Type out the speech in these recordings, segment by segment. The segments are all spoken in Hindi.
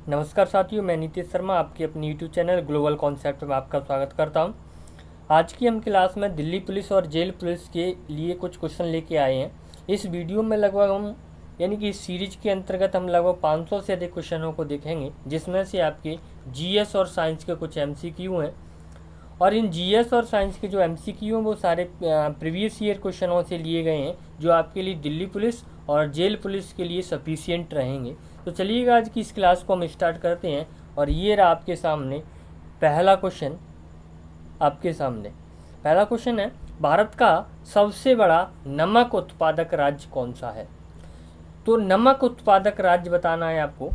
नमस्कार साथियों, मैं नीतीश शर्मा आपके अपनी यूट्यूब चैनल ग्लोबल कॉन्सेप्ट में आपका स्वागत करता हूं। आज की हम क्लास में दिल्ली पुलिस और जेल पुलिस के लिए कुछ क्वेश्चन लेके आए हैं। इस वीडियो में लगभग हम यानी कि इस सीरीज के अंतर्गत हम लगभग 500 से अधिक क्वेश्चनों को देखेंगे, जिसमें से आपके जीएस और साइंस के कुछ एमसीक्यू हैं। और इन जीएस और साइंस के जो एमसीक्यू हैं वो सारे प्रीवियस ईयर क्वेश्चनों से लिए गए हैं, जो आपके लिए दिल्ली पुलिस और जेल पुलिस के लिए सफिशिएंट रहेंगे। तो चलिएगा आज की इस क्लास को हम स्टार्ट करते हैं। और ये रहा आपके सामने पहला क्वेश्चन। आपके सामने पहला क्वेश्चन है, भारत का सबसे बड़ा नमक उत्पादक राज्य कौन सा है? तो नमक उत्पादक राज्य बताना है आपको,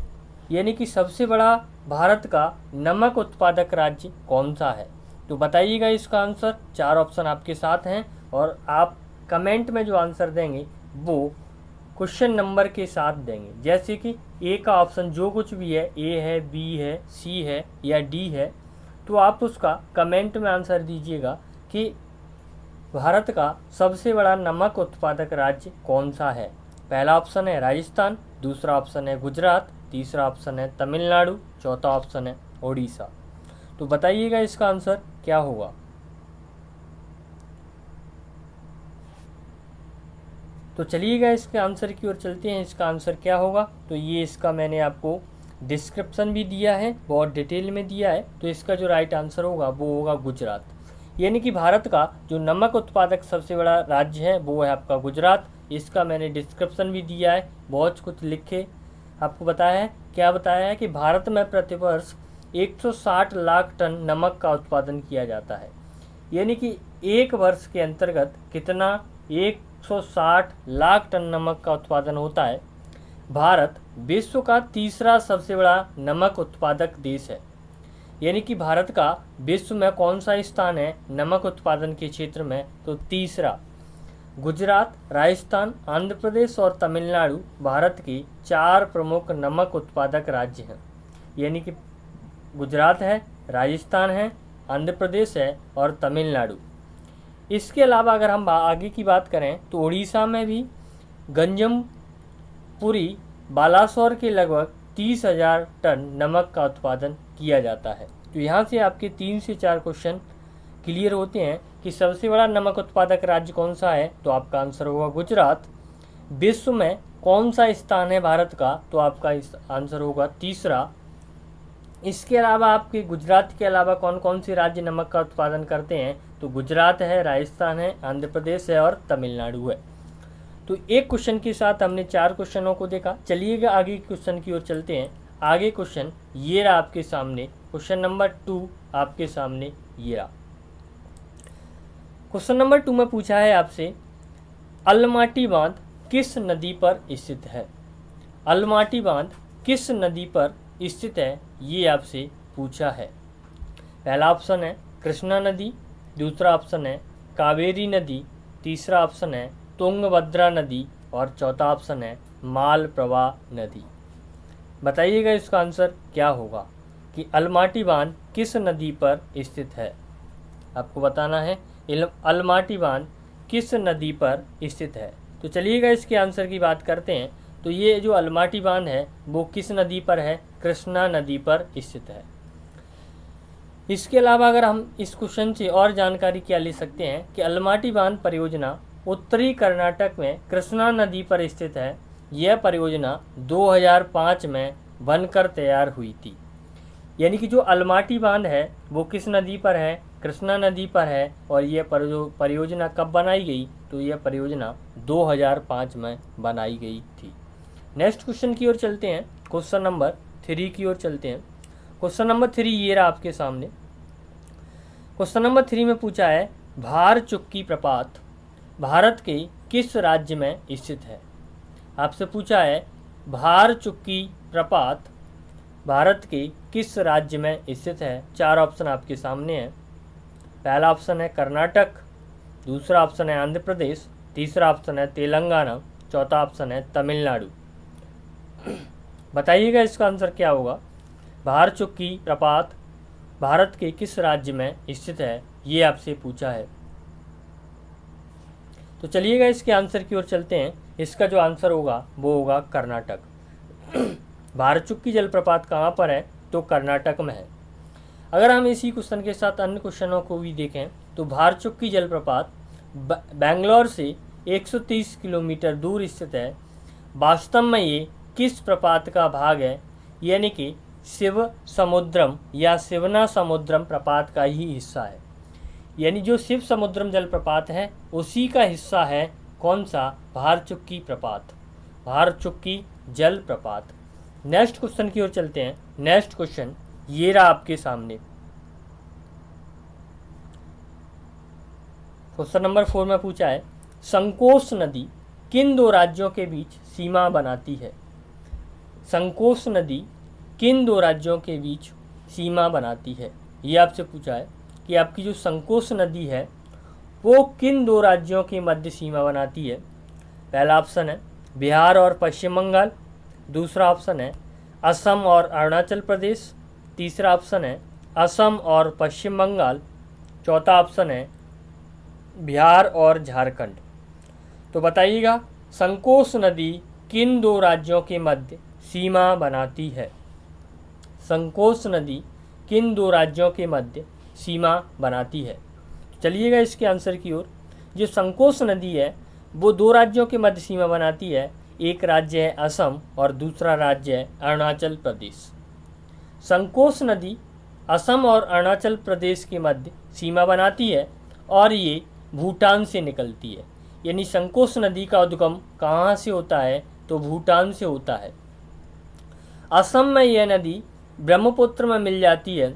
यानी कि सबसे बड़ा भारत का नमक उत्पादक राज्य कौन सा है। तो बताइएगा इसका आंसर। 4 ऑप्शन आपके साथ हैं और आप कमेंट में जो आंसर देंगे वो क्वेश्चन नंबर के साथ देंगे। जैसे कि ए का ऑप्शन जो कुछ भी है, ए है, बी है, सी है या डी है, तो आप उसका कमेंट में आंसर दीजिएगा कि भारत का सबसे बड़ा नमक उत्पादक राज्य कौन सा है। पहला ऑप्शन है राजस्थान, दूसरा ऑप्शन है गुजरात, तीसरा ऑप्शन है तमिलनाडु, चौथा ऑप्शन है ओडिशा। तो बताइएगा इसका आंसर क्या होगा। तो चलिएगा इसके आंसर की ओर चलते हैं। इसका आंसर क्या होगा, तो ये इसका मैंने आपको डिस्क्रिप्शन भी दिया है, बहुत डिटेल में दिया है। तो इसका जो राइट आंसर होगा वो होगा गुजरात। यानी कि भारत का जो नमक उत्पादक सबसे बड़ा राज्य है वो है आपका गुजरात। इसका मैंने डिस्क्रिप्शन भी दिया है, बहुत कुछ लिखे आपको बताया है। क्या बताया है कि भारत में प्रतिवर्ष 160 लाख टन नमक का उत्पादन किया जाता है। यानी कि एक वर्ष के अंतर्गत कितना 160 लाख टन नमक का उत्पादन होता है। भारत विश्व का तीसरा सबसे बड़ा नमक उत्पादक देश है। यानी कि भारत का विश्व में कौन सा स्थान है नमक उत्पादन के क्षेत्र में, तो तीसरा। गुजरात, राजस्थान, आंध्र प्रदेश और तमिलनाडु भारत के 4 प्रमुख नमक उत्पादक राज्य हैं। यानी कि गुजरात है, राजस्थान है, आंध्र प्रदेश है और तमिलनाडु। इसके अलावा अगर हम आगे की बात करें तो उड़ीसा में भी गंजमपुरी, बालासोर के लगभग 30,000 टन नमक का उत्पादन किया जाता है। तो यहाँ से आपके 3 से 4 क्वेश्चन क्लियर होते हैं कि सबसे बड़ा नमक उत्पादक राज्य कौन सा है, तो आपका आंसर होगा गुजरात। विश्व में कौन सा स्थान है भारत का, तो आपका आंसर होगा तीसरा। इसके अलावा आपके गुजरात के अलावा कौन कौन से राज्य नमक का उत्पादन करते हैं, तो गुजरात है, राजस्थान है, आंध्र प्रदेश है और तमिलनाडु है। तो एक क्वेश्चन के साथ हमने 4 क्वेश्चनों को देखा। चलिएगा आगे क्वेश्चन की ओर चलते हैं। आगे क्वेश्चन ये रहा आपके सामने, क्वेश्चन नंबर 2 आपके सामने ये रहा। क्वेश्चन नंबर 2 में पूछा है आपसे, अलमाटी बांध किस नदी पर स्थित है? अलमाटी बांध किस नदी पर स्थित है, ये आपसे पूछा है। पहला ऑप्शन है कृष्णा नदी, दूसरा ऑप्शन है कावेरी नदी, तीसरा ऑप्शन है तुंगभद्रा नदी और चौथा ऑप्शन है मालप्रभा नदी। बताइएगा इसका आंसर क्या होगा कि अलमाटी बांध किस नदी पर स्थित है। आपको बताना है अलमाटी बांध किस नदी पर स्थित है। तो चलिएगा इसके आंसर की बात करते हैं। तो ये जो अलमाटी बांध है वो किस नदी पर है? कृष्णा नदी पर स्थित है। इसके अलावा अगर हम इस क्वेश्चन से और जानकारी क्या ले सकते हैं कि अलमाटी बांध परियोजना उत्तरी कर्नाटक में कृष्णा नदी पर स्थित है। यह परियोजना 2005 में बनकर तैयार हुई थी। यानी कि जो अलमाटी बांध है वो किस नदी पर है? कृष्णा नदी पर है। और यह परियोजना कब बनाई गई? तो यह परियोजना 2005 में बनाई गई थी। नेक्स्ट क्वेश्चन की ओर चलते हैं, क्वेश्चन नंबर 3 की ओर चलते हैं। क्वेश्चन नंबर 3 ये रहा आपके सामने। क्वेश्चन नंबर 3 में पूछा है, भार चुक्की प्रपात भारत के किस राज्य में स्थित है? आपसे पूछा है भार चुक्की प्रपात भारत के किस राज्य में स्थित है। 4 ऑप्शन आपके सामने हैं। पहला ऑप्शन है कर्नाटक, दूसरा ऑप्शन है आंध्र प्रदेश, तीसरा ऑप्शन है तेलंगाना, चौथा ऑप्शन है तमिलनाडु। बताइएगा इसका आंसर क्या होगा। भार चुक्की प्रपात भारत के किस राज्य में स्थित है, ये आपसे पूछा है। तो चलिएगा इसके आंसर की ओर चलते हैं। इसका जो आंसर होगा वो होगा कर्नाटक। भारचुक्की जलप्रपात कहाँ पर है? तो कर्नाटक में है। अगर हम इसी क्वेश्चन के साथ अन्य क्वेश्चनों को भी देखें तो भारचुक्की जलप्रपात बेंगलोर से 130 किलोमीटर दूर स्थित है। वास्तव में ये किस प्रपात का भाग है? यानी कि शिव समुद्रम या शिवना समुद्रम प्रपात का ही हिस्सा है। यानी जो शिव समुद्रम जलप्रपात है उसी का हिस्सा है कौन सा? भारचुक्की प्रपात, भारचुक्की जलप्रपात। नेक्स्ट क्वेश्चन की ओर चलते हैं। नेक्स्ट क्वेश्चन ये रहा आपके सामने। क्वेश्चन नंबर 4 में पूछा है, संकोश नदी किन दो राज्यों के बीच सीमा बनाती है? संकोश नदी किन दो राज्यों के बीच सीमा बनाती है? ये आपसे पूछा है कि आपकी जो संकोश नदी है वो किन दो राज्यों के मध्य सीमा बनाती है? पहला ऑप्शन है बिहार और पश्चिम बंगाल, दूसरा ऑप्शन है असम और अरुणाचल प्रदेश, तीसरा ऑप्शन है असम और पश्चिम बंगाल, चौथा ऑप्शन है बिहार और झारखंड। तो बताइएगा संकोश नदी किन दो राज्यों के मध्य सीमा बनाती है? संकोश नदी किन दो राज्यों के मध्य सीमा बनाती है? चलिएगा इसके आंसर की ओर। जो संकोश नदी है वो दो राज्यों के मध्य सीमा बनाती है। एक राज्य है असम और दूसरा राज्य है अरुणाचल प्रदेश। संकोश नदी असम और अरुणाचल प्रदेश के मध्य सीमा बनाती है और ये भूटान से निकलती है। यानी संकोश नदी का उद्गम कहाँ से होता है? तो भूटान से होता है। असम में यह नदी ब्रह्मपुत्र में मिल जाती है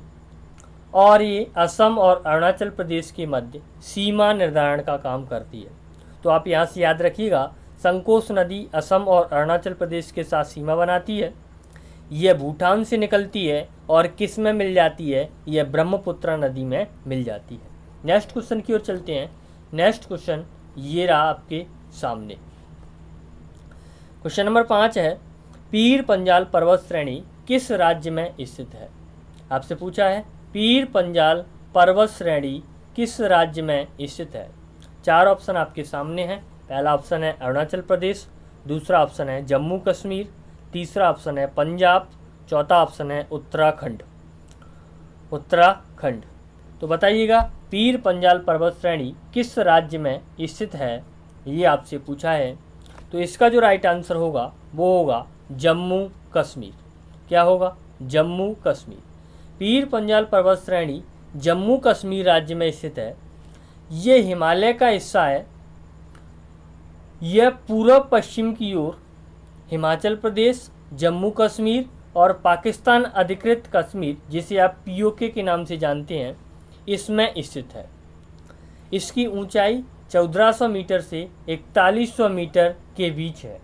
और ये असम और अरुणाचल प्रदेश के मध्य सीमा निर्धारण का काम करती है। तो आप यहाँ से याद रखिएगा, संकोश नदी असम और अरुणाचल प्रदेश के साथ सीमा बनाती है, यह भूटान से निकलती है और किस में मिल जाती है? यह ब्रह्मपुत्र नदी में मिल जाती है। नेक्स्ट क्वेश्चन की ओर चलते हैं। नेक्स्ट क्वेश्चन ये रहा आपके सामने। क्वेश्चन नंबर 5 है, पीर पंजाल पर्वत श्रेणी किस राज्य में स्थित है? आपसे पूछा है पीर पंजाल पर्वत श्रेणी किस राज्य में स्थित है? 4 ऑप्शन आपके सामने हैं। पहला ऑप्शन है अरुणाचल प्रदेश, दूसरा ऑप्शन है जम्मू कश्मीर, तीसरा ऑप्शन है पंजाब, चौथा ऑप्शन है उत्तराखंड। उत्तराखंड। तो बताइएगा पीर पंजाल पर्वत श्रेणी किस राज्य में स्थित है? ये आपसे पूछा है। तो इसका जो राइट आंसर होगा वो होगा जम्मू कश्मीर। क्या होगा? जम्मू कश्मीर। पीर पंजाल पर्वत श्रेणी जम्मू कश्मीर राज्य में स्थित है। ये हिमालय का हिस्सा है। यह पूर्व पश्चिम की ओर हिमाचल प्रदेश, जम्मू कश्मीर और पाकिस्तान अधिकृत कश्मीर, जिसे आप पीओके के नाम से जानते हैं, इसमें स्थित है। इसकी ऊंचाई 1400 मीटर से 4100 मीटर के बीच है।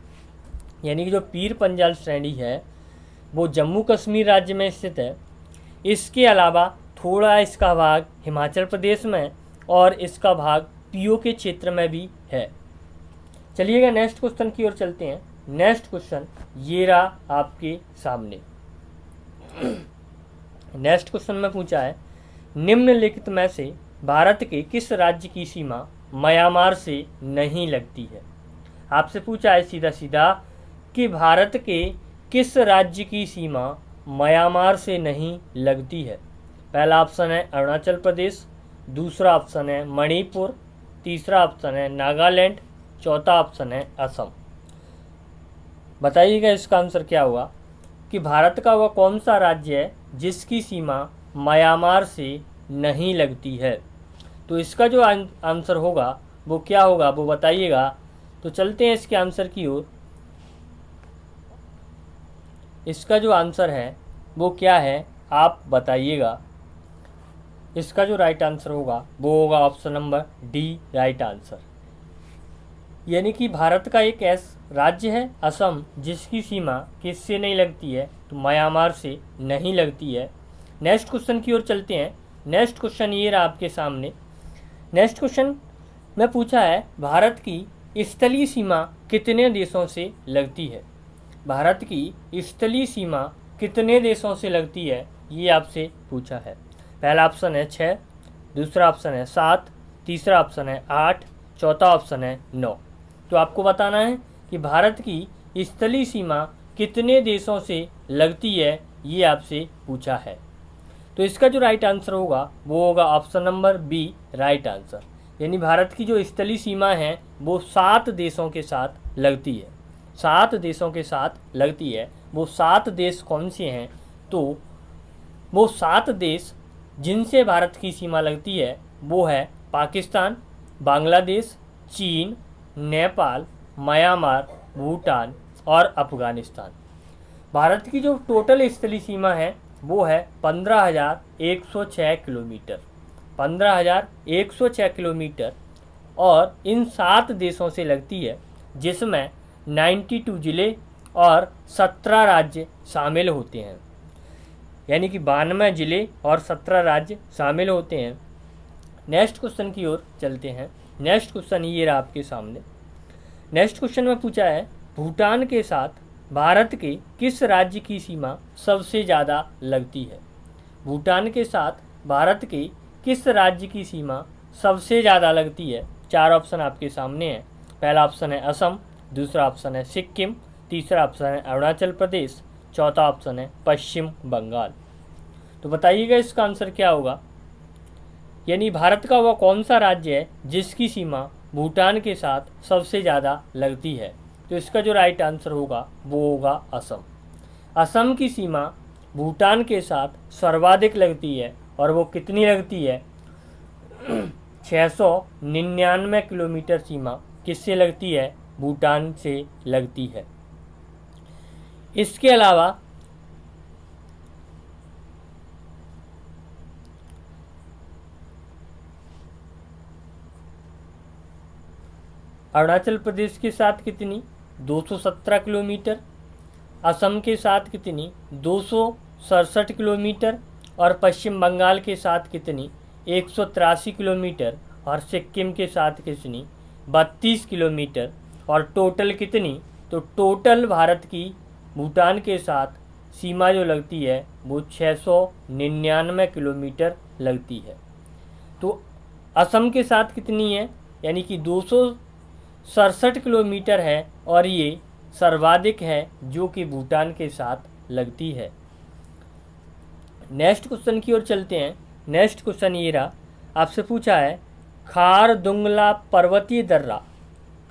यानी कि जो पीर पंजाल श्रेणी है वो जम्मू कश्मीर राज्य में स्थित है। इसके अलावा थोड़ा इसका भाग हिमाचल प्रदेश में और इसका भाग पीओके क्षेत्र में भी है। चलिएगा नेक्स्ट क्वेश्चन की ओर चलते हैं। नेक्स्ट क्वेश्चन ये रहा आपके सामने। नेक्स्ट क्वेश्चन में पूछा है, निम्नलिखित में से भारत के किस राज्य की सीमा म्यांमार से नहीं लगती है? आपसे पूछा है सीधा सीधा कि भारत के किस राज्य की सीमा म्यांमार से नहीं लगती है? पहला ऑप्शन है अरुणाचल प्रदेश, दूसरा ऑप्शन है मणिपुर, तीसरा ऑप्शन है नागालैंड, चौथा ऑप्शन है असम। बताइएगा इसका आंसर क्या होगा कि भारत का वह कौन सा राज्य है जिसकी सीमा म्यांमार से नहीं लगती है? तो इसका जो आंसर होगा वो क्या होगा वो बताइएगा। तो चलते हैं इसके आंसर की ओर। इसका जो आंसर है वो क्या है आप बताइएगा। इसका जो राइट आंसर होगा वो होगा option number D, right answer. यानी कि भारत का एक ऐसा राज्य है असम जिसकी सीमा किससे नहीं लगती है? तो म्यांमार से नहीं लगती है। नेक्स्ट क्वेश्चन की ओर चलते हैं। नेक्स्ट क्वेश्चन ये रहा आपके सामने। नेक्स्ट क्वेश्चन में पूछा है, भारत की स्थलीय सीमा कितने देशों से लगती है? भारत की स्थलीय सीमा कितने देशों से लगती है ये आपसे पूछा है। पहला ऑप्शन है 6, दूसरा ऑप्शन है 7, तीसरा ऑप्शन है 8, चौथा ऑप्शन है 9। तो आपको बताना है कि भारत की स्थलीय सीमा कितने देशों से लगती है, ये आपसे पूछा है। तो इसका जो राइट आंसर होगा वो होगा option number B, right answer. यानी भारत की जो स्थलीय सीमा है वो 7 देशों के साथ लगती है, 7 देशों के साथ लगती है। वो 7 देश कौन से हैं? तो वो 7 देश जिनसे भारत की सीमा लगती है वो है पाकिस्तान, बांग्लादेश, चीन, नेपाल, म्यांमार, भूटान और अफगानिस्तान। भारत की जो टोटल स्थलीय सीमा है वो है 15,106 किलोमीटर, 15,106 किलोमीटर। और इन 7 देशों से लगती है, जिसमें 92 ज़िले और 17 राज्य शामिल होते हैं। यानी कि 92 ज़िले और 17 राज्य शामिल होते हैं। नेक्स्ट क्वेश्चन की ओर चलते हैं। नेक्स्ट क्वेश्चन ये रहा आपके सामने। नेक्स्ट क्वेश्चन में पूछा है, भूटान के साथ भारत के किस राज्य की सीमा सबसे ज़्यादा लगती है? भूटान के साथ भारत के किस राज्य की सीमा सबसे ज़्यादा लगती है? 4 ऑप्शन आपके सामने हैं। पहला ऑप्शन है असम, दूसरा ऑप्शन है सिक्किम, तीसरा ऑप्शन है अरुणाचल प्रदेश, चौथा ऑप्शन है पश्चिम बंगाल। तो बताइएगा इसका आंसर क्या होगा। यानी भारत का वह कौन सा राज्य है जिसकी सीमा भूटान के साथ सबसे ज़्यादा लगती है? तो इसका जो राइट आंसर होगा वो होगा असम। असम की सीमा भूटान के साथ सर्वाधिक लगती है, और वो कितनी लगती है? 699 किलोमीटर सीमा किससे लगती है? भूटान से लगती है। इसके अलावा अरुणाचल प्रदेश के साथ कितनी? 217 किलोमीटर। असम के साथ कितनी? 267 किलोमीटर। और पश्चिम बंगाल के साथ कितनी? 183 किलोमीटर। और सिक्किम के साथ कितनी? 32 किलोमीटर। और टोटल कितनी? तो टोटल भारत की भूटान के साथ सीमा जो लगती है वो 699 किलोमीटर लगती है। तो असम के साथ कितनी है? यानी कि 267 किलोमीटर है, और ये सर्वाधिक है जो कि भूटान के साथ लगती है। नेक्स्ट क्वेश्चन की ओर चलते हैं। नेक्स्ट क्वेश्चन ये रहा, आपसे पूछा है, खारदुंगला पर्वतीय दर्रा,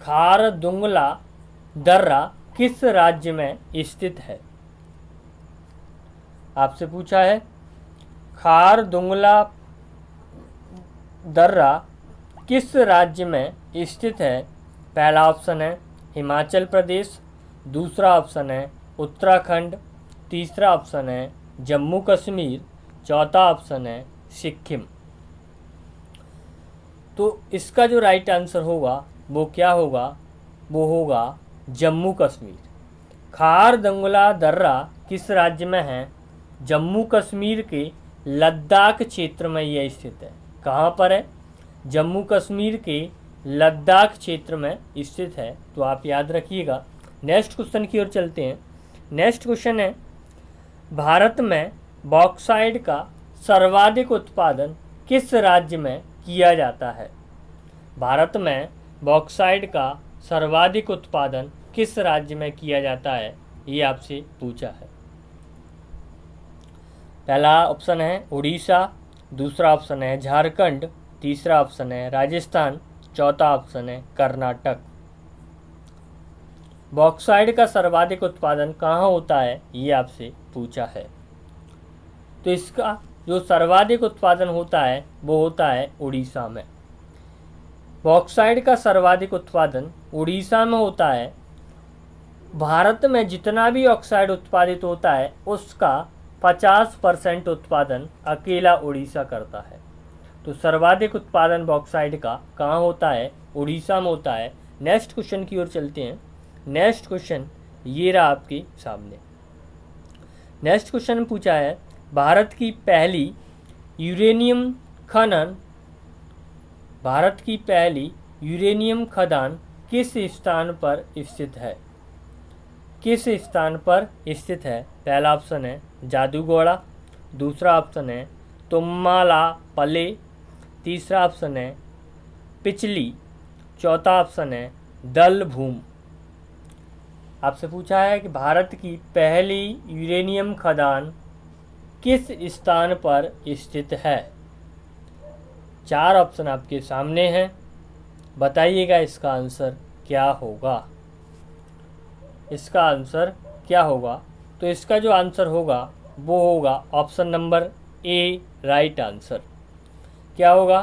खारदुंगला दर्रा किस राज्य में स्थित है? आपसे पूछा है खारदुंगला दर्रा किस राज्य में स्थित है? पहला ऑप्शन है हिमाचल प्रदेश, दूसरा ऑप्शन है उत्तराखंड, तीसरा ऑप्शन है जम्मू कश्मीर, चौथा ऑप्शन है सिक्किम। तो इसका जो राइट आंसर होगा वो क्या होगा? वो होगा जम्मू कश्मीर। खारदुंगला दर्रा किस राज्य में है? जम्मू कश्मीर के लद्दाख क्षेत्र में यह स्थित है। कहाँ पर है? जम्मू कश्मीर के लद्दाख क्षेत्र में स्थित है। तो आप याद रखिएगा। नेक्स्ट क्वेश्चन की ओर चलते हैं। नेक्स्ट क्वेश्चन है, भारत में बॉक्साइट का सर्वाधिक उत्पादन किस राज्य में किया जाता है? भारत में बॉक्साइट का सर्वाधिक उत्पादन किस राज्य में किया जाता है? ये आपसे पूछा है। पहला ऑप्शन है उड़ीसा, दूसरा ऑप्शन है झारखंड, तीसरा ऑप्शन है राजस्थान, चौथा ऑप्शन है कर्नाटक। बॉक्साइट का सर्वाधिक उत्पादन कहाँ होता है? ये आपसे पूछा है। तो इसका जो सर्वाधिक उत्पादन होता है वो होता है उड़ीसा में। बॉक्साइट का सर्वाधिक उत्पादन उड़ीसा में होता है। भारत में जितना भी ऑक्साइड उत्पादित होता है उसका 50% उत्पादन अकेला उड़ीसा करता है। तो सर्वाधिक उत्पादन बॉक्साइट का कहाँ होता है? उड़ीसा में होता है। नेक्स्ट क्वेश्चन की ओर चलते हैं। नेक्स्ट क्वेश्चन ये रहा आपके सामने। नेक्स्ट क्वेश्चन पूछा है, भारत की पहली यूरेनियम खनन, भारत की पहली यूरेनियम खदान किस स्थान पर स्थित है? किस स्थान पर स्थित है? पहला ऑप्शन है जादूगोड़ा, दूसरा ऑप्शन है तुम्मालापल्ले, तीसरा ऑप्शन है पिचली, चौथा ऑप्शन है दलभूम। आपसे पूछा है कि भारत की पहली यूरेनियम खदान किस स्थान पर स्थित है। 4 ऑप्शन आपके सामने हैं, बताइएगा इसका आंसर क्या होगा। इसका आंसर क्या होगा? तो इसका जो आंसर होगा वो होगा option number A, right answer. क्या होगा?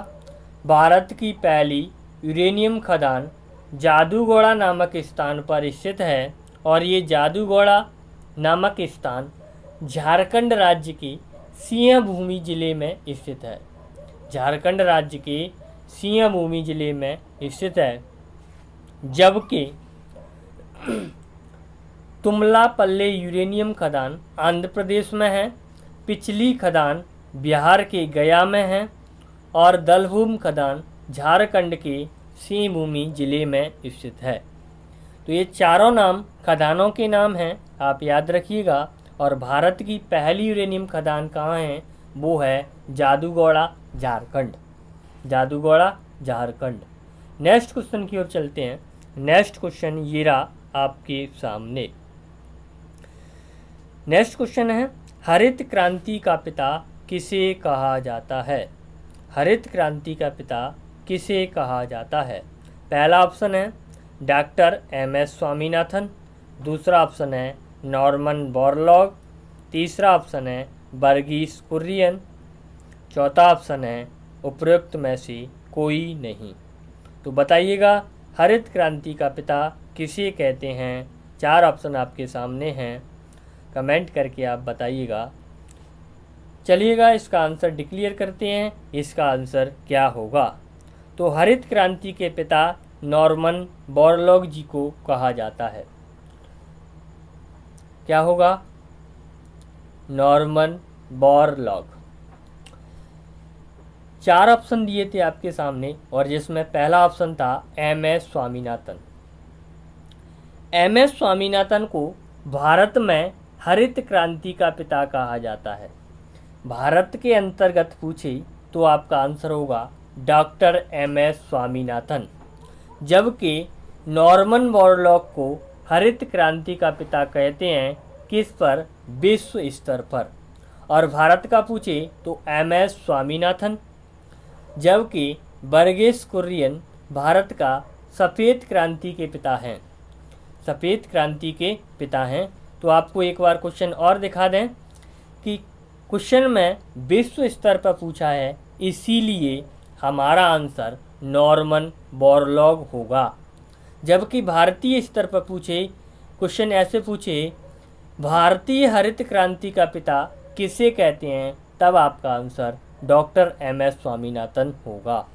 भारत की पहली यूरेनियम खदान जादूगोड़ा नामक स्थान पर स्थित है और ये जादूगोड़ा नामक स्थान झारखंड राज्य के सिंहभूमि जिले में स्थित है। झारखंड राज्य के सिंहभूमि जिले में स्थित है, जबकि तुमलापल्ले यूरेनियम खदान आंध्र प्रदेश में है, पिछली खदान बिहार के गया में है और दलहूम खदान झारखंड के सिंहभूमि जिले में स्थित है। तो ये चारों नाम खदानों के नाम हैं, आप याद रखिएगा। और भारत की पहली यूरेनियम खदान कहाँ है? वो है जादूगोड़ा, झारखंड। जादूगोड़ा, झारखंड। नेक्स्ट क्वेश्चन की ओर चलते हैं। नेक्स्ट क्वेश्चन ये रहा आपके सामने। नेक्स्ट क्वेश्चन है, हरित क्रांति का पिता किसे कहा जाता है? हरित क्रांति का पिता किसे कहा जाता है? पहला ऑप्शन है डॉक्टर एम.एस. स्वामीनाथन, दूसरा ऑप्शन है नॉर्मन बोरलॉग, तीसरा ऑप्शन है वर्गीस कुरियन, चौथा ऑप्शन है उपरोक्त में से कोई नहीं। तो बताइएगा हरित क्रांति का पिता किसे कहते हैं? 4 ऑप्शन आपके सामने हैं, कमेंट करके आप बताइएगा। चलिएगा इसका आंसर डिक्लेयर करते हैं, इसका आंसर क्या होगा। तो हरित क्रांति के पिता नॉर्मन बोरलॉग जी को कहा जाता है। क्या होगा? Norman Borlaug. 4 ऑप्शन दिए थे आपके सामने और जिसमें पहला ऑप्शन था एम.एस. स्वामीनाथन। एम.एस. स्वामीनाथन को भारत में हरित क्रांति का पिता कहा जाता है। भारत के अंतर्गत पूछे तो आपका आंसर होगा डॉक्टर एम.एस. स्वामीनाथन, जबकि नॉर्मन बोरलॉग को हरित क्रांति का पिता कहते हैं किस पर? विश्व स्तर पर। और भारत का पूछे तो एम.एस. स्वामीनाथन, जबकि वर्गीस कुरियन भारत का सफ़ेद क्रांति के पिता हैं। सफ़ेद क्रांति के पिता हैं। तो आपको एक बार क्वेश्चन और दिखा दें कि क्वेश्चन में विश्व स्तर पर पूछा है, इसीलिए हमारा आंसर नॉर्मन बोरलॉग होगा। जबकि भारतीय स्तर पर पूछे, क्वेश्चन ऐसे पूछे भारतीय हरित क्रांति का पिता किसे कहते हैं, तब आपका आंसर डॉक्टर एम.एस. स्वामीनाथन होगा।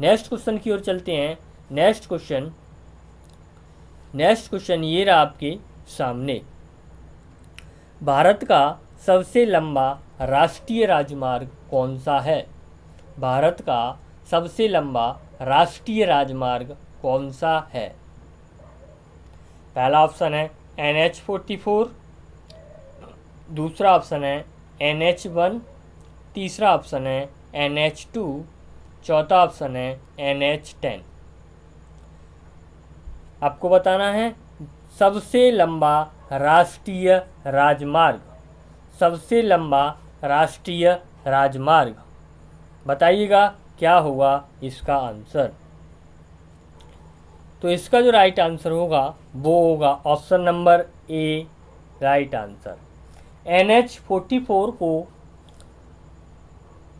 नेक्स्ट क्वेश्चन की ओर चलते हैं। नेक्स्ट क्वेश्चन ये रहा आपके सामने। भारत का सबसे लंबा राष्ट्रीय राजमार्ग कौन सा है? भारत का सबसे लंबा राष्ट्रीय राजमार्ग कौन सा है? पहला ऑप्शन है NH44, दूसरा ऑप्शन है NH1, तीसरा ऑप्शन है NH2, चौथा ऑप्शन है NH10। आपको बताना है सबसे लंबा राष्ट्रीय राजमार्ग। सबसे लंबा राष्ट्रीय राजमार्ग, बताइएगा क्या होगा इसका आंसर। तो इसका जो राइट आंसर होगा वो होगा option number A, right answer. NH44 को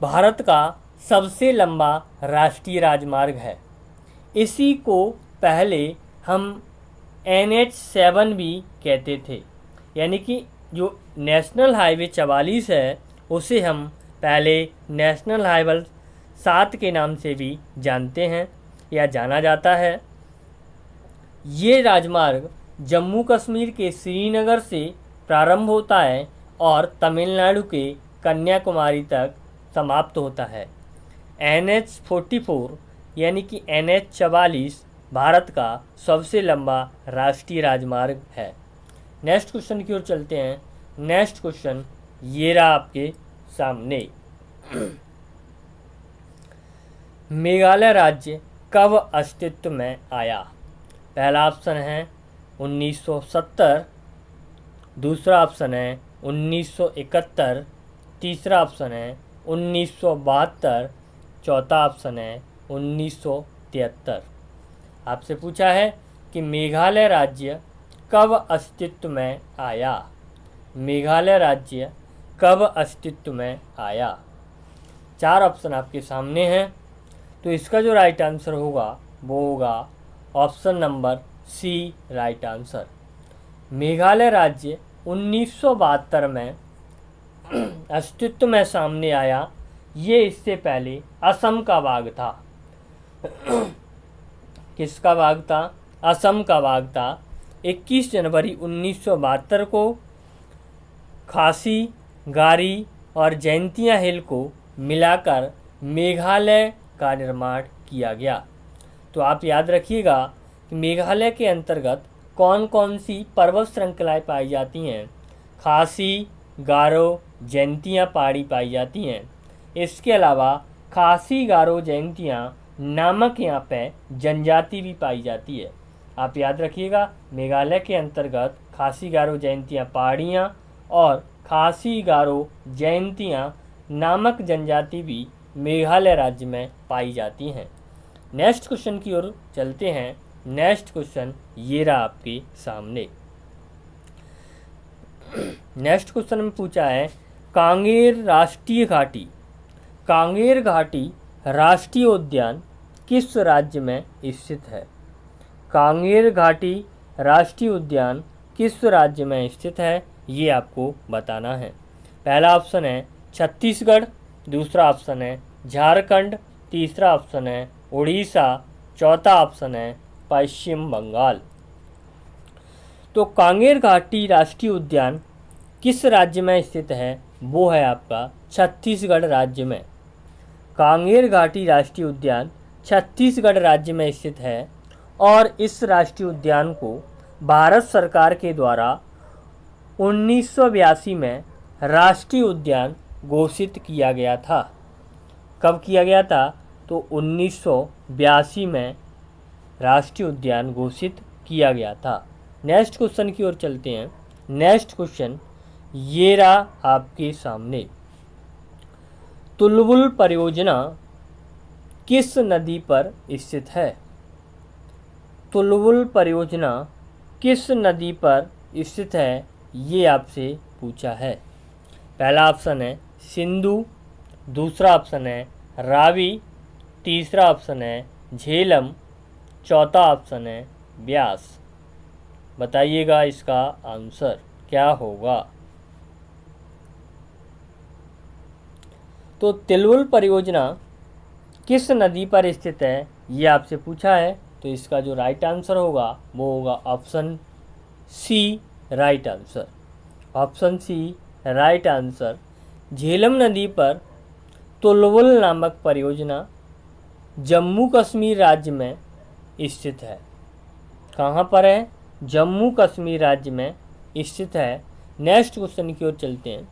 भारत का सबसे लंबा राष्ट्रीय राजमार्ग है। इसी को पहले हम NH7 भी कहते थे, यानी कि जो नेशनल हाईवे 44 है उसे हम पहले नेशनल हाईवे 7 के नाम से भी जानते हैं या जाना जाता है। ये राजमार्ग जम्मू कश्मीर के श्रीनगर से प्रारंभ होता है और तमिलनाडु के कन्याकुमारी तक समाप्त होता है। NH44 यानी कि NH44 भारत का सबसे लंबा राष्ट्रीय राजमार्ग है। नेक्स्ट क्वेश्चन की ओर चलते हैं। नेक्स्ट क्वेश्चन ये रहा आपके सामने। मेघालय राज्य कब अस्तित्व में आया? पहला ऑप्शन है 1970, दूसरा ऑप्शन है 1971, तीसरा ऑप्शन है 1972, चौथा ऑप्शन है 1973। आपसे पूछा है कि मेघालय राज्य कब अस्तित्व में आया। मेघालय राज्य कब अस्तित्व में आया। 4 ऑप्शन आपके सामने हैं, तो इसका जो राइट आंसर होगा वो होगा option number C right answer. Meghalaya राज्य 1972 में अस्तित्व में सामने आया। ये इससे पहले असम का भाग था। किसका भाग था? असम का भाग था। 21 जनवरी 1972 को खासी, गारी और जैंतिया हिल को मिलाकर मेघालय का निर्माण किया गया। तो आप याद रखिएगा कि मेघालय के अंतर्गत कौन कौन सी पर्वत श्रृंखलाएं पाई जाती हैं। खासी, गारो, जैंतिया पहाड़ी पाई जाती हैं। इसके अलावा खासी, गारो, जैंतिया नामक यहाँ पे जनजाति भी पाई जाती है। आप याद रखिएगा, मेघालय के अंतर्गत खासी, गारो, जैंतिया पहाड़ियाँ और खासी, गारो, जैंतिया नामक जनजाति भी मेघालय राज्य में पाई जाती हैं। नेक्स्ट क्वेश्चन की ओर चलते हैं। नेक्स्ट क्वेश्चन ये रहा आपके सामने। नेक्स्ट क्वेश्चन में पूछा है कांगेर राष्ट्रीय घाटी। कांगेर घाटी राष्ट्रीय उद्यान किस राज्य में स्थित है? कांगेर घाटी राष्ट्रीय उद्यान किस राज्य में स्थित है, ये आपको बताना है। पहला ऑप्शन है छत्तीसगढ़, दूसरा ऑप्शन है झारखंड, तीसरा ऑप्शन है उड़ीसा, चौथा ऑप्शन है पश्चिम बंगाल। तो कांगेर घाटी राष्ट्रीय उद्यान किस राज्य में स्थित है? वो है आपका छत्तीसगढ़ राज्य में। कांगेर घाटी राष्ट्रीय उद्यान छत्तीसगढ़ राज्य में स्थित है और इस राष्ट्रीय उद्यान को भारत सरकार के द्वारा 1982 में राष्ट्रीय उद्यान घोषित किया गया था। कब किया गया था? तो 1982 में राष्ट्रीय उद्यान घोषित किया गया था। नेक्स्ट क्वेश्चन की ओर चलते हैं। नेक्स्ट क्वेश्चन ये रहा आपके सामने। तुलबुल परियोजना किस नदी पर स्थित है? तुलबुल परियोजना किस नदी पर स्थित है, ये आपसे पूछा है। पहला ऑप्शन है सिंधु, दूसरा ऑप्शन है रावी, तीसरा ऑप्शन है झेलम, चौथा ऑप्शन है ब्यास। बताइएगा इसका आंसर क्या होगा। तो तुलबुल परियोजना किस नदी पर स्थित है, ये आपसे पूछा है। तो इसका जो राइट आंसर होगा वो होगा option C right answer. Option C right answer. Jhelum नदी पर तुलबुल नामक परियोजना जम्मू कश्मीर राज्य में स्थित है। कहाँ पर है? जम्मू कश्मीर राज्य में स्थित है। नेक्स्ट क्वेश्चन की ओर चलते हैं।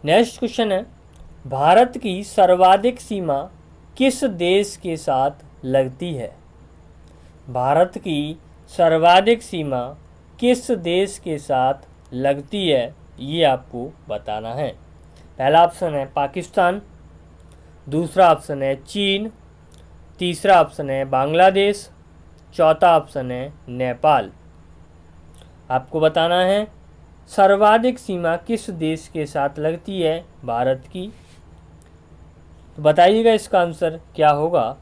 नेक्स्ट क्वेश्चन है भारत की सर्वाधिक सीमा किस देश के साथ लगती है? भारत की सर्वाधिक सीमा किस देश के साथ लगती है, ये आपको बताना है। पहला ऑप्शन है पाकिस्तान, दूसरा ऑप्शन है चीन, तीसरा ऑप्शन है बांग्लादेश, चौथा ऑप्शन है नेपाल। आपको बताना है सर्वाधिक सीमा किस देश के साथ लगती है भारत की। तो बताइएगा इसका आंसर क्या होगा।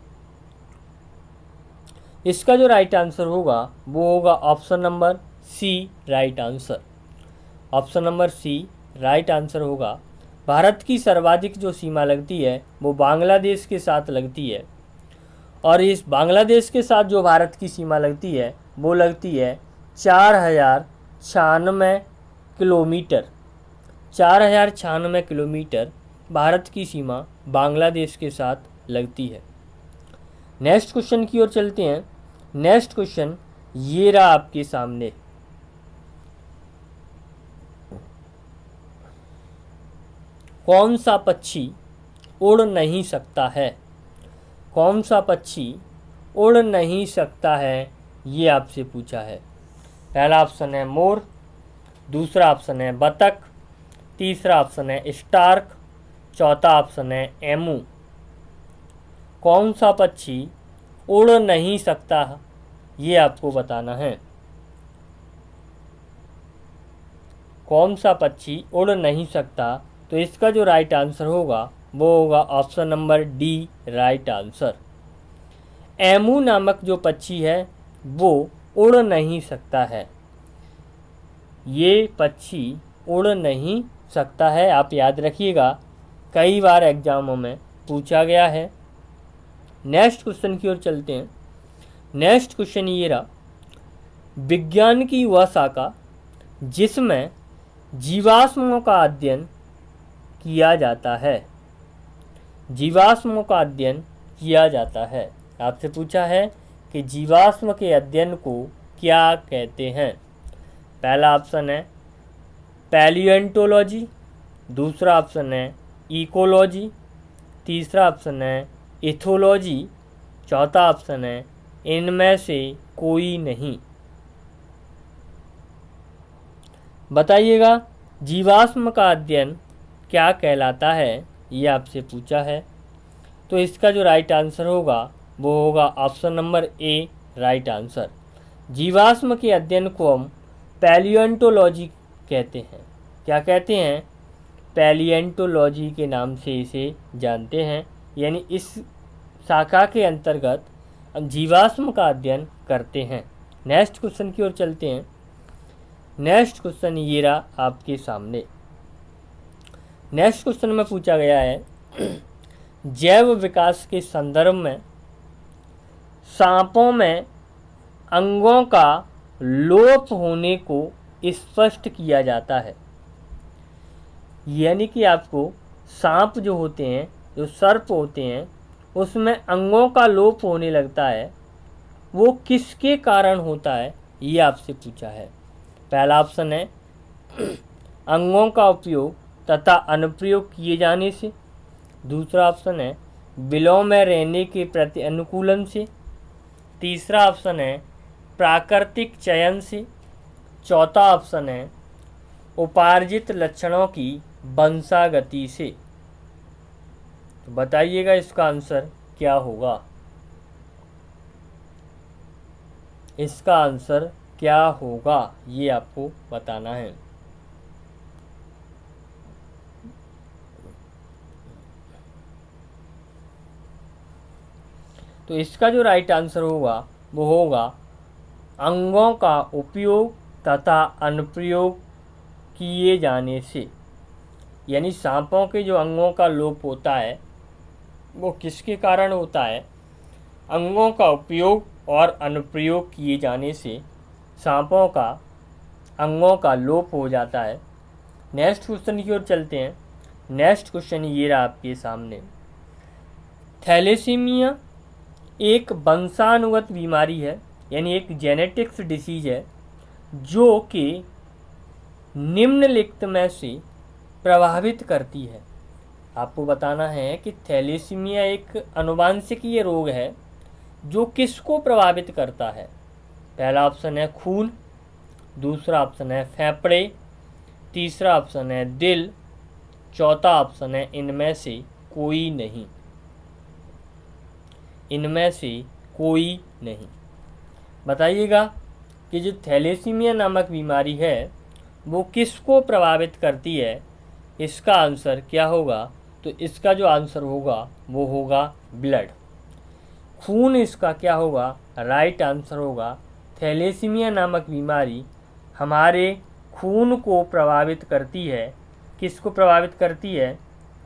इसका जो राइट आंसर होगा वो होगा option number C right answer. Option number C right answer होगा। भारत की सर्वाधिक जो सीमा लगती है वो बांग्लादेश के साथ लगती है और इस बांग्लादेश के साथ जो भारत की सीमा लगती है वो लगती है 4096 किलोमीटर। 4096 किलोमीटर भारत की सीमा बांग्लादेश के साथ लगती है। नेक्स्ट क्वेश्चन की ओर चलते हैं। नेक्स्ट क्वेश्चन ये रहा आपके सामने। कौन सा पक्षी उड़ नहीं सकता है? कौन सा पक्षी उड़ नहीं सकता है, ये आपसे पूछा है। पहला ऑप्शन है मोर, दूसरा ऑप्शन है बतख, तीसरा ऑप्शन है स्टार्क, चौथा ऑप्शन है एमू। कौन सा पक्षी उड़ नहीं सकता, ये आपको बताना है। कौन सा पक्षी उड़ नहीं सकता, तो इसका जो राइट आंसर होगा वो होगा option number D, right answer. Emu नामक जो पक्षी है वो उड़ नहीं सकता है। ये पक्षी उड़ नहीं सकता है, आप याद रखिएगा, कई बार एग्जामों में पूछा गया है। नेक्स्ट क्वेश्चन की ओर चलते हैं। नेक्स्ट क्वेश्चन ये रहा, विज्ञान की वह शाखा जिसमें जीवाश्मों का अध्ययन किया जाता है। जीवाश्मों का अध्ययन किया जाता है। आपसे पूछा है कि जीवाश्म के अध्ययन को क्या कहते हैं। पहला ऑप्शन है पैलियोंटोलॉजी, दूसरा ऑप्शन है इकोलॉजी, तीसरा ऑप्शन है इथोलॉजी, चौथा ऑप्शन है इनमें से कोई नहीं। बताइएगा जीवाश्म का अध्ययन क्या कहलाता है, ये आपसे पूछा है। तो इसका जो राइट आंसर होगा वो होगा option number A, right answer. जीवाश्म के अध्ययन को हम पैलियोंटोलॉजी कहते हैं। क्या कहते हैं? पैलियोंटोलॉजी के नाम से इसे जानते हैं। यानी इस शाखा के अंतर्गत हम जीवाश्म का अध्ययन करते हैं। नेक्स्ट क्वेश्चन की ओर चलते हैं। नेक्स्ट क्वेश्चन ये रहा आपके सामने। नेक्स्ट क्वेश्चन में पूछा गया है जैव विकास के संदर्भ में सांपों में अंगों का लोप होने को स्पष्ट किया जाता है। यानी कि आपको सांप जो होते हैं, जो सर्प होते हैं, उसमें अंगों का लोप होने लगता है, वो किसके कारण होता है, ये आपसे पूछा है। पहला ऑप्शन है अंगों का उपयोग तथा अनुप्रयोग किए जाने से, दूसरा ऑप्शन है बिलों में रहने के प्रति अनुकूलन से, तीसरा ऑप्शन है प्राकृतिक चयन से, चौथा ऑप्शन है उपार्जित लक्षणों की वंशागति से। तो बताइएगा इसका आंसर क्या होगा। इसका आंसर क्या होगा ये आपको बताना है। तो इसका जो राइट आंसर होगा वो होगा अंगों का उपयोग तथा अनुप्रयोग किए जाने से। यानी सांपों के जो अंगों का लोप होता है वो किसके कारण होता है? अंगों का उपयोग और अनुप्रयोग किए जाने से सांपों का अंगों का लोप हो जाता है। नेक्स्ट क्वेश्चन की ओर चलते हैं। नेक्स्ट क्वेश्चन ये रहा आपके सामने। थैलेसीमिया एक वंशानुगत बीमारी है, यानी एक जेनेटिक्स डिसीज है, जो कि निम्नलिखित में से प्रभावित करती है। आपको बताना है कि थैलेसीमिया एक आनुवांशिकीय रोग है जो किसको प्रभावित करता है। पहला ऑप्शन है खून, दूसरा ऑप्शन है फेफड़े, तीसरा ऑप्शन है दिल, चौथा ऑप्शन है इनमें से कोई नहीं। इनमें से कोई नहीं। बताइएगा कि जो थैलेसीमिया नामक बीमारी है वो किसको प्रभावित करती है, इसका आंसर क्या होगा। तो इसका जो आंसर होगा वो होगा ब्लड, खून। इसका क्या होगा? राइट आंसर होगा थैलेसीमिया नामक बीमारी हमारे खून को प्रभावित करती है। किसको प्रभावित करती है?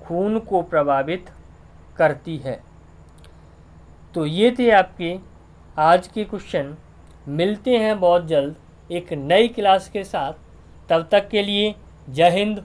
खून को प्रभावित करती है। तो ये थे आपके आज के क्वेश्चन। मिलते हैं बहुत जल्द एक नई क्लास के साथ। तब तक के लिए जय हिंद,